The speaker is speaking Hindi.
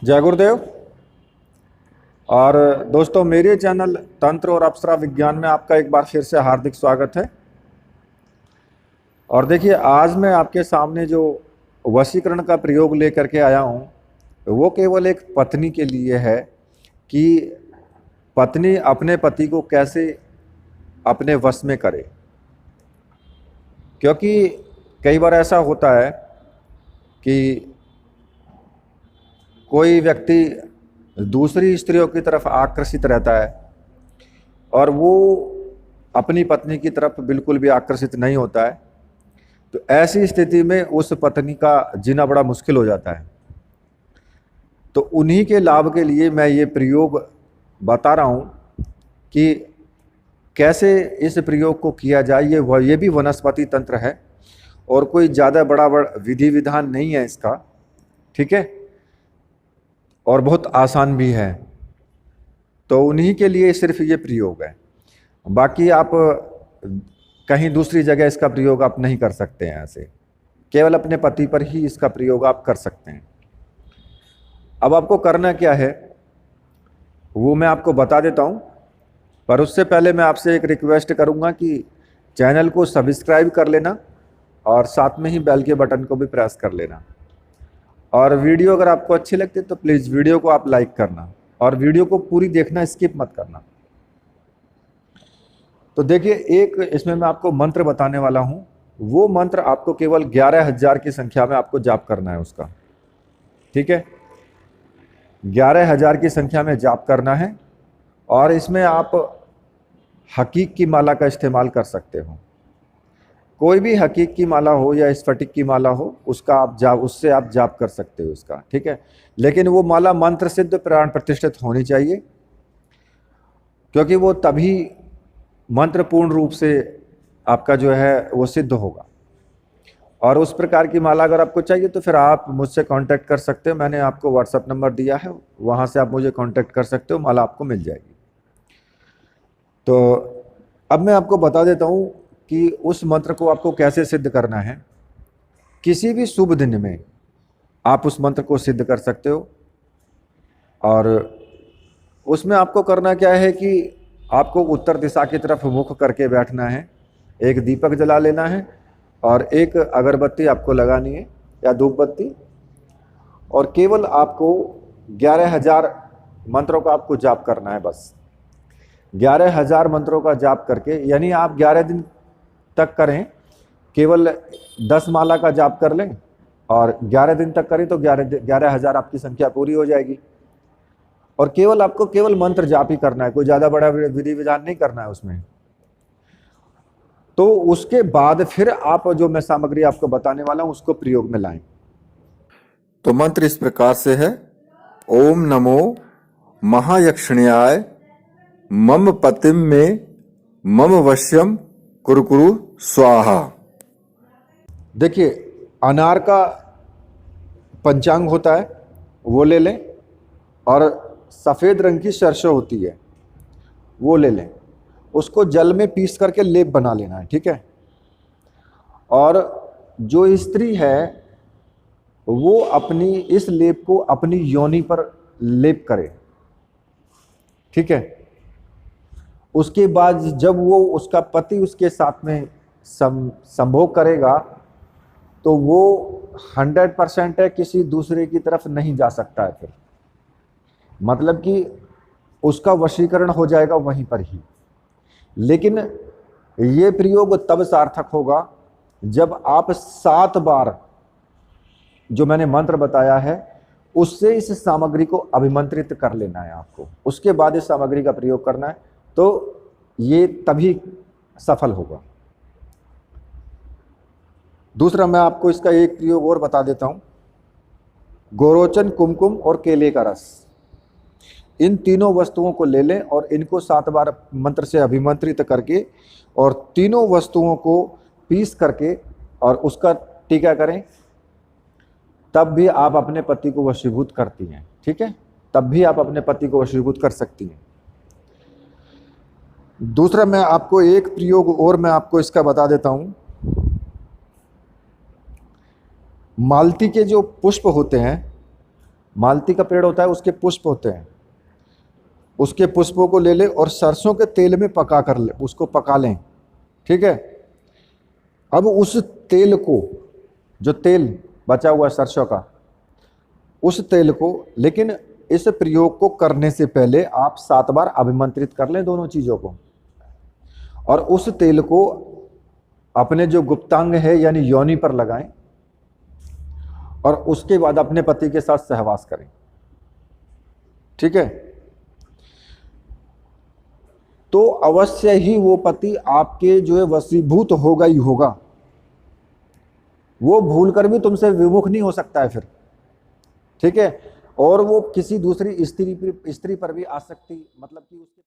जय गुरुदेव। और दोस्तों, मेरे चैनल तंत्र और अप्सरा विज्ञान में आपका एक बार फिर से हार्दिक स्वागत है। और देखिए, आज मैं आपके सामने जो वशीकरण का प्रयोग लेकर के आया हूँ वो केवल एक पत्नी के लिए है कि पत्नी अपने पति को कैसे अपने वश में करे। क्योंकि कई बार ऐसा होता है कि कोई व्यक्ति दूसरी स्त्रियों की तरफ आकर्षित रहता है और वो अपनी पत्नी की तरफ बिल्कुल भी आकर्षित नहीं होता है। तो ऐसी स्थिति में उस पत्नी का जीना बड़ा मुश्किल हो जाता है। तो उन्हीं के लाभ के लिए मैं ये प्रयोग बता रहा हूँ कि कैसे इस प्रयोग को किया जाए। ये भी वनस्पति तंत्र है और कोई ज़्यादा बड़ा विधि विधान नहीं है इसका, ठीक है, और बहुत आसान भी है। तो उन्हीं के लिए सिर्फ ये प्रयोग है। बाकी आप कहीं दूसरी जगह इसका प्रयोग आप नहीं कर सकते हैं। ऐसे केवल अपने पति पर ही इसका प्रयोग आप कर सकते हैं। अब आपको करना क्या है वो मैं आपको बता देता हूँ, पर उससे पहले मैं आपसे एक रिक्वेस्ट करूँगा कि चैनल को सब्सक्राइब कर लेना और साथ में ही बेल के बटन को भी प्रेस कर लेना। और वीडियो अगर आपको अच्छी लगती है तो प्लीज़ वीडियो को आप लाइक करना और वीडियो को पूरी देखना, स्किप मत करना। तो देखिए, एक इसमें मैं आपको मंत्र बताने वाला हूँ। वो मंत्र आपको केवल 11,000 की संख्या में आपको जाप करना है उसका, ठीक है। 11,000 की संख्या में जाप करना है और इसमें आप हकीक की माला का इस्तेमाल कर सकते हो। कोई भी हकीक की माला हो या स्फटिक की माला हो, उससे आप जाप कर सकते हो इसका, ठीक है। लेकिन वो माला मंत्र सिद्ध प्राण प्रतिष्ठित होनी चाहिए, क्योंकि वो तभी मंत्र पूर्ण रूप से आपका जो है वो सिद्ध होगा। और उस प्रकार की माला अगर आपको चाहिए तो फिर आप मुझसे कांटेक्ट कर सकते हो। मैंने आपको व्हाट्सएप नंबर दिया है, वहाँ से आप मुझे कांटेक्ट कर सकते हो, माला आपको मिल जाएगी। तो अब मैं आपको बता देता हूँ कि उस मंत्र को आपको कैसे सिद्ध करना है। किसी भी शुभ दिन में आप उस मंत्र को सिद्ध कर सकते हो। और उसमें आपको करना क्या है कि आपको उत्तर दिशा की तरफ मुख करके बैठना है, एक दीपक जला लेना है और एक अगरबत्ती आपको लगानी है या धूप बत्ती, और केवल आपको 11,000 मंत्रों का आपको जाप करना है। बस 11,000 मंत्रों का जाप करके, यानी आप 11 दिन तक करें, केवल 10 माला का जाप कर लें और 11 दिन तक करें तो 11,000 आपकी संख्या पूरी हो जाएगी। और केवल आपको केवल मंत्र जाप ही करना है, कोई ज़्यादा बड़ा विधि विधान नहीं करना है उसमें। तो उसके बाद फिर आप जो मैं सामग्री आपको बताने वाला हूं उसको प्रयोग में लाएं। तो मंत्र इस प्रकार से है: ओम नमो महायक्षिण्याय मम पतिम में मम वश्यम कुरकुरु स्वाहा। देखिए, अनार का पंचांग होता है वो ले लें, और सफ़ेद रंग की सरसों होती है वो ले लें। उसको जल में पीस करके लेप बना लेना है, ठीक है। और जो स्त्री है वो अपनी इस लेप को अपनी योनि पर लेप करे, ठीक है। उसके बाद जब वो उसका पति उसके साथ में संभोग करेगा तो वो 100% है, किसी दूसरे की तरफ नहीं जा सकता है। फिर मतलब कि उसका वशीकरण हो जाएगा वहीं पर ही। लेकिन ये प्रयोग तब सार्थक होगा जब आप 7 बार जो मैंने मंत्र बताया है उससे इस सामग्री को अभिमंत्रित कर लेना है आपको। उसके बाद इस सामग्री का प्रयोग करना है, तो ये तभी सफल होगा। दूसरा मैं आपको इसका एक प्रयोग और बता देता हूँ। गोरोचन, कुमकुम और केले का रस, इन तीनों वस्तुओं को ले लें और इनको 7 बार मंत्र से अभिमंत्रित करके और तीनों वस्तुओं को पीस करके और उसका टीका करें, तब भी आप अपने पति को वशीभूत करती हैं, ठीक है। तब भी आप अपने पति को वशीभूत कर सकती हैं। दूसरा मैं आपको एक प्रयोग और मैं आपको इसका बता देता हूं। मालती के जो पुष्प होते हैं मालती का पेड़ होता है, उसके पुष्प होते हैं, उसके पुष्पों को ले ले और सरसों के तेल में पका कर ले, उसको पका लें, ठीक है। अब उस तेल को, जो तेल बचा हुआ है सरसों का, उस तेल को, लेकिन इस प्रयोग को करने से पहले आप 7 बार अभिमंत्रित कर लें दोनों चीजों को, और उस तेल को अपने जो गुप्तांग है यानी योनि पर लगाएं, और उसके बाद अपने पति के साथ सहवास करें, ठीक है। तो अवश्य ही वो पति आपके जो है वशीभूत होगा ही होगा, वो भूलकर भी तुमसे विमुख नहीं हो सकता है फिर, ठीक है। और वो किसी दूसरी स्त्री पर भी आसक्ति, मतलब कि उसके